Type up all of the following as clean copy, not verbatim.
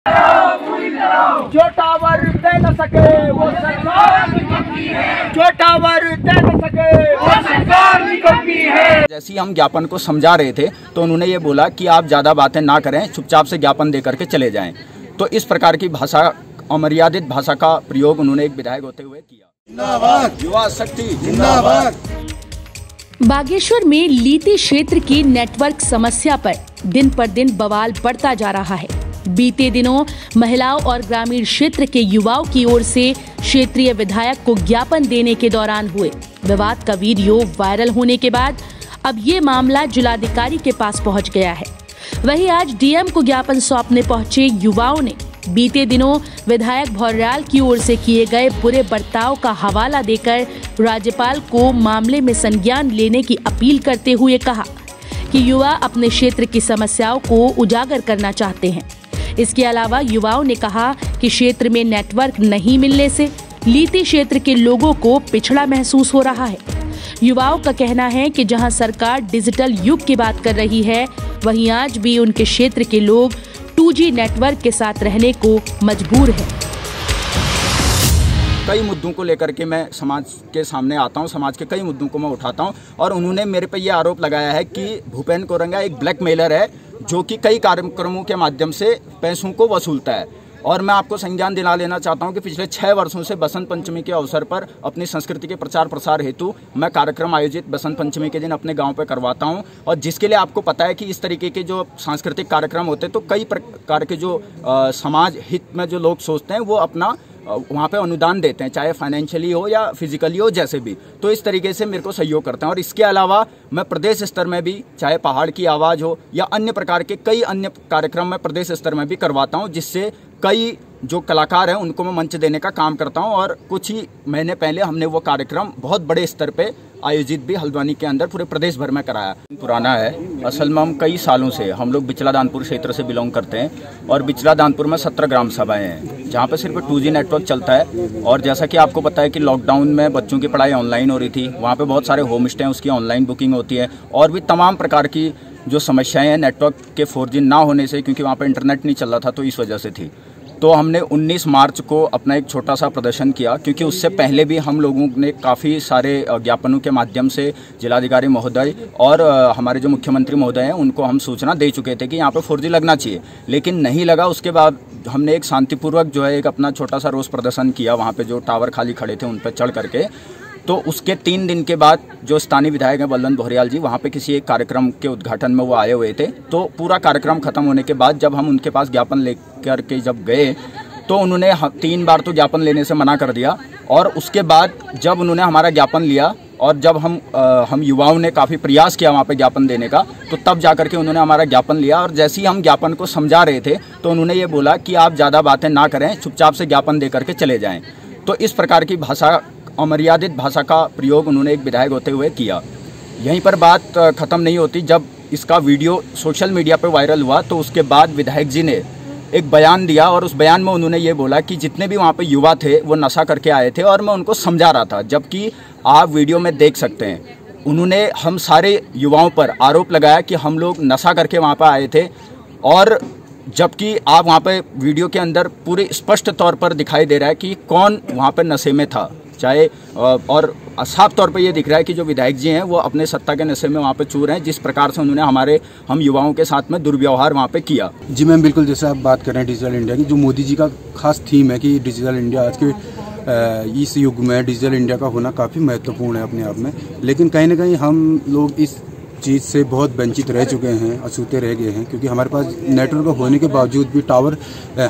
जो टावर दे न सके वो सरकार निकम्मी है। जो टावर दे न सके वो सरकार निकम्मी है। जैसे ही हम ज्ञापन को समझा रहे थे तो उन्होंने ये बोला कि आप ज़्यादा बातें ना करें, चुपचाप से ज्ञापन दे करके चले जाएं। तो इस प्रकार की भाषा, अमर्यादित भाषा का प्रयोग उन्होंने एक विधायक होते हुए किया। जिंदाबाद युवा शक्ति जिंदाबाद। बागेश्वर में लीती क्षेत्र की नेटवर्क समस्या पर दिन पर दिन बवाल बढ़ता जा रहा है। बीते दिनों महिलाओं और ग्रामीण क्षेत्र के युवाओं की ओर से क्षेत्रीय विधायक को ज्ञापन देने के दौरान हुए विवाद का वीडियो वायरल होने के बाद अब ये मामला जिलाधिकारी के पास पहुंच गया है। वहीं आज डीएम को ज्ञापन सौंपने पहुंचे युवाओं ने बीते दिनों विधायक भौर्याल की ओर से किए गए बुरे बर्ताव का हवाला देकर राज्यपाल को मामले में संज्ञान लेने की अपील करते हुए कहा कि युवा अपने क्षेत्र की समस्याओं को उजागर करना चाहते हैं। इसके अलावा युवाओं ने कहा कि क्षेत्र में नेटवर्क नहीं मिलने से लीती क्षेत्र के लोगों को पिछड़ा महसूस हो रहा है। युवाओं का कहना है कि जहां सरकार डिजिटल युग की बात कर रही है, वहीं आज भी उनके क्षेत्र के लोग 2G नेटवर्क के साथ रहने को मजबूर हैं। कई मुद्दों को लेकर के मैं समाज के सामने आता हूं, समाज के कई मुद्दों को मैं उठाता हूं और उन्होंने मेरे पे ये आरोप लगाया है कि भूपेन कोरंगा एक ब्लैकमेलर है जो कि कई कार्यक्रमों के माध्यम से पैसों को वसूलता है। और मैं आपको संज्ञान दिला लेना चाहता हूं कि पिछले 6 वर्षों से बसंत पंचमी के अवसर पर अपनी संस्कृति के प्रचार प्रसार हेतु मैं कार्यक्रम आयोजित बसंत पंचमी के दिन अपने गांव पर करवाता हूं। और जिसके लिए आपको पता है कि इस तरीके के जो सांस्कृतिक कार्यक्रम होते हैं तो कई प्रकार के जो समाज हित में जो लोग सोचते हैं वो अपना वहाँ पे अनुदान देते हैं, चाहे फाइनेंशियली हो या फिजिकली हो, जैसे भी। तो इस तरीके से मेरे को सहयोग करते हैं। और इसके अलावा मैं प्रदेश स्तर में भी, चाहे पहाड़ की आवाज़ हो या अन्य प्रकार के कई अन्य कार्यक्रम मैं प्रदेश स्तर में भी करवाता हूँ, जिससे कई जो कलाकार हैं उनको मैं मंच देने का काम करता हूं। और कुछ ही महीने पहले हमने वो कार्यक्रम बहुत बड़े स्तर पे आयोजित भी हल्द्वानी के अंदर पूरे प्रदेश भर में कराया। पुराना है, असल में हम कई सालों से हम लोग बिचला दानपुर क्षेत्र से बिलोंग करते हैं और बिचला दानपुर में 17 ग्राम सभाएं हैं जहां पे सिर्फ 2G नेटवर्क चलता है। और जैसा कि आपको पता है कि लॉकडाउन में बच्चों की पढ़ाई ऑनलाइन हो रही थी, वहाँ पर बहुत सारे होम स्टे हैं, उसकी ऑनलाइन बुकिंग होती है और भी तमाम प्रकार की जो समस्याएँ हैं नेटवर्क के 4G ना होने से, क्योंकि वहाँ पर इंटरनेट नहीं चल रहा था, तो इस वजह से थी। तो हमने 19 मार्च को अपना एक छोटा सा प्रदर्शन किया, क्योंकि उससे पहले भी हम लोगों ने काफ़ी सारे ज्ञापनों के माध्यम से जिलाधिकारी महोदय और हमारे जो मुख्यमंत्री महोदय हैं उनको हम सूचना दे चुके थे कि यहाँ पे 4G लगना चाहिए, लेकिन नहीं लगा। उसके बाद हमने एक शांतिपूर्वक जो है एक अपना छोटा सा रोष प्रदर्शन किया वहाँ पे, जो टावर खाली खड़े थे उन पर चढ़ करके। तो उसके 3 दिन के बाद जो स्थानीय विधायक हैं बलवंत भौर्याल जी, वहाँ पे किसी एक कार्यक्रम के उद्घाटन में वो आए हुए थे। तो पूरा कार्यक्रम खत्म होने के बाद जब हम उनके पास ज्ञापन लेकर के जब गए तो उन्होंने 3 बार तो ज्ञापन लेने से मना कर दिया। और उसके बाद जब उन्होंने हमारा ज्ञापन लिया और जब हम युवाओं ने काफ़ी प्रयास किया वहाँ पे ज्ञापन देने का, तो तब जाकर के उन्होंने हमारा ज्ञापन लिया। और जैसे ही हम ज्ञापन को समझा रहे थे तो उन्होंने ये बोला कि आप ज़्यादा बातें ना करें, चुपचाप से ज्ञापन दे करके चले जाएँ। तो इस प्रकार की भाषा, अमर्यादित भाषा का प्रयोग उन्होंने एक विधायक होते हुए किया। यहीं पर बात ख़त्म नहीं होती। जब इसका वीडियो सोशल मीडिया पर वायरल हुआ तो उसके बाद विधायक जी ने एक बयान दिया और उस बयान में उन्होंने ये बोला कि जितने भी वहाँ पे युवा थे वो नशा करके आए थे और मैं उनको समझा रहा था। जबकि आप वीडियो में देख सकते हैं उन्होंने हम सारे युवाओं पर आरोप लगाया कि हम लोग नशा करके वहाँ पर आए थे, और जबकि आप वहाँ पे वीडियो के अंदर पूरे स्पष्ट तौर पर दिखाई दे रहा है कि कौन वहाँ पे नशे में था, चाहे और साफ तौर पे ये दिख रहा है कि जो विधायक जी हैं वो अपने सत्ता के नशे में वहाँ पे चूर हैं, जिस प्रकार से उन्होंने हम युवाओं के साथ में दुर्व्यवहार वहाँ पे किया। जी मैम, बिल्कुल जैसे आप बात कर रहे हैं डिजिटल इंडिया की, जो मोदी जी का खास थीम है कि डिजिटल इंडिया, आज के इस युग में डिजिटल इंडिया का होना काफ़ी महत्वपूर्ण है अपने आप में। लेकिन कहीं ना कहीं हम लोग इस चीज़ से बहुत वंचित रह चुके हैं, अछूते रह गए हैं, क्योंकि हमारे पास नेटवर्क होने के बावजूद भी, टावर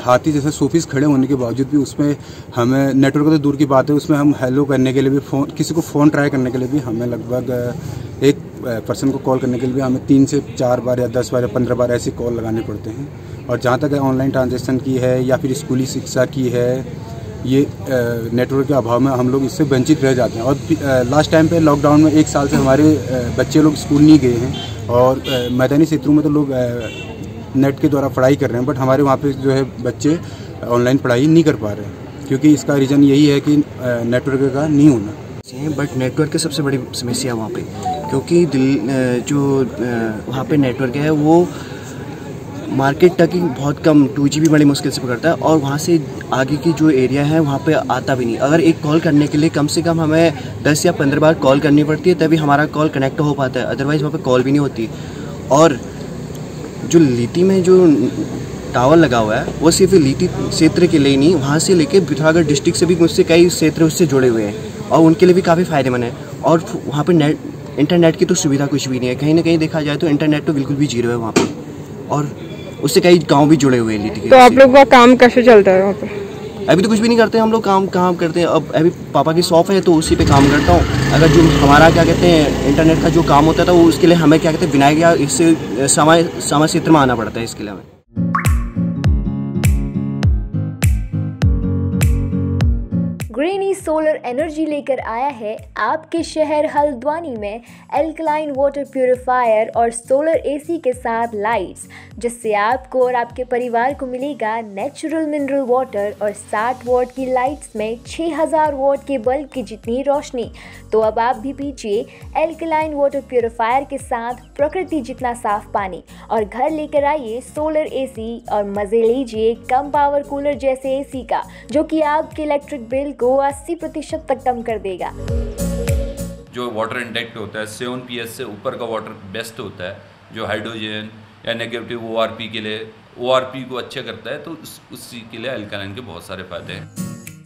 हाथी जैसे सोफिस खड़े होने के बावजूद भी उसमें हमें नेटवर्क तो दूर की बात है, उसमें हम हेलो करने के लिए भी किसी को फ़ोन ट्राई करने के लिए भी हमें लगभग एक पर्सन को कॉल करने के लिए भी हमें 3 से 4 बार या 10 बार या 15 बार ऐसे कॉल लगाने पड़ते हैं। और जहाँ तक ऑनलाइन ट्रांजेक्शन की है या फिर स्कूली शिक्षा की है, ये नेटवर्क के अभाव में हम लोग इससे वंचित रह जाते हैं। और लास्ट टाइम पे लॉकडाउन में 1 साल से हमारे बच्चे लोग स्कूल नहीं गए हैं और मैदानी क्षेत्रों में तो लोग नेट के द्वारा पढ़ाई कर रहे हैं, बट हमारे वहाँ पे जो है बच्चे ऑनलाइन पढ़ाई नहीं कर पा रहे हैं, क्योंकि इसका रीज़न यही है कि नेटवर्क का नहीं होना। बट नेटवर्क की सबसे बड़ी समस्या वहाँ पे, क्योंकि जो वहाँ पे नेटवर्क है वो मार्केट तक ही बहुत कम 2GB बड़ी मुश्किल से पकड़ता है, और वहाँ से आगे की जो एरिया है वहाँ पे आता भी नहीं। अगर एक कॉल करने के लिए कम से कम हमें 10 या 15 बार कॉल करनी पड़ती है, तभी हमारा कॉल कनेक्ट हो पाता है, अदरवाइज़ वहाँ पे कॉल भी नहीं होती। और जो लीती में जो टावर लगा हुआ है वो सिर्फ लीती क्षेत्र के लिए नहीं, वहाँ से लेके पिथौरागढ़ डिस्ट्रिक्ट से भी मुझसे कई क्षेत्र उससे जुड़े हुए हैं, और उनके लिए भी काफ़ी फ़ायदेमंद है। और वहाँ पे इंटरनेट की तो सुविधा कुछ भी नहीं है, कहीं ना कहीं देखा जाए तो इंटरनेट तो बिल्कुल भी जीरो है वहाँ पे, और उससे कई गांव भी जुड़े हुए हैं लीती के। तो आप लोग का काम कैसे चलता है वहाँ पे? अभी तो कुछ भी नहीं करते हम लोग, काम करते हैं। अब अभी पापा की शॉप है तो उसी पे काम करता हूँ। अगर जो हमारा क्या कहते हैं इंटरनेट का जो काम होता था वो उसके लिए हमें क्या कहते हैं विनायक या इससे समय क्षेत्र में आना पड़ता है, इसके लिए हमें। ग्रीनी सोलर एनर्जी लेकर आया है आपके शहर हल्द्वानी में एल्कलाइन वाटर प्यूरिफायर और सोलर एसी के साथ लाइट्स, जिससे आपको और आपके परिवार को मिलेगा नेचुरल मिनरल वाटर और 60 वॉट की लाइट्स में 6000 वॉट के बल्ब की जितनी रोशनी। तो अब आप भी पीजिए एल्कलाइन वाटर प्यूरिफायर के साथ प्रकृति जितना साफ पानी, और घर लेकर आइए सोलर एसी और मज़े लीजिए कम पावर कूलर जैसे एसी का, जो कि आपके इलेक्ट्रिक बिल को 80% तक कम कर देगा। जो वाटर इंटेक होता है 7 PS से ऊपर का वाटर बेस्ट होता है, जो हाइड्रोजन या नेगेटिव ORP के लिए ORP को अच्छा करता है, तो उसी के लिए एल्कलाइन के बहुत सारे फायदे हैं।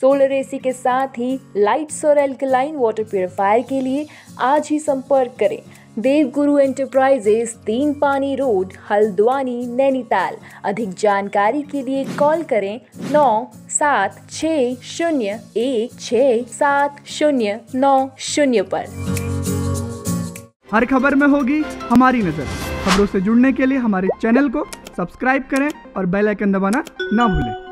सोलर एसी के साथ ही लाइट्स और एल्कलाइन वाटर प्यूरिफायर के लिए आज ही संपर्क करें। देवगुरु एंटरप्राइजेस, 3 पानी रोड, हल्द्वानी, नैनीताल। अधिक जानकारी के लिए कॉल करें 9760167090 पर। हर खबर में होगी हमारी नजर। खबरों से जुड़ने के लिए हमारे चैनल को सब्सक्राइब करें और बेल आइकन दबाना ना भूलें।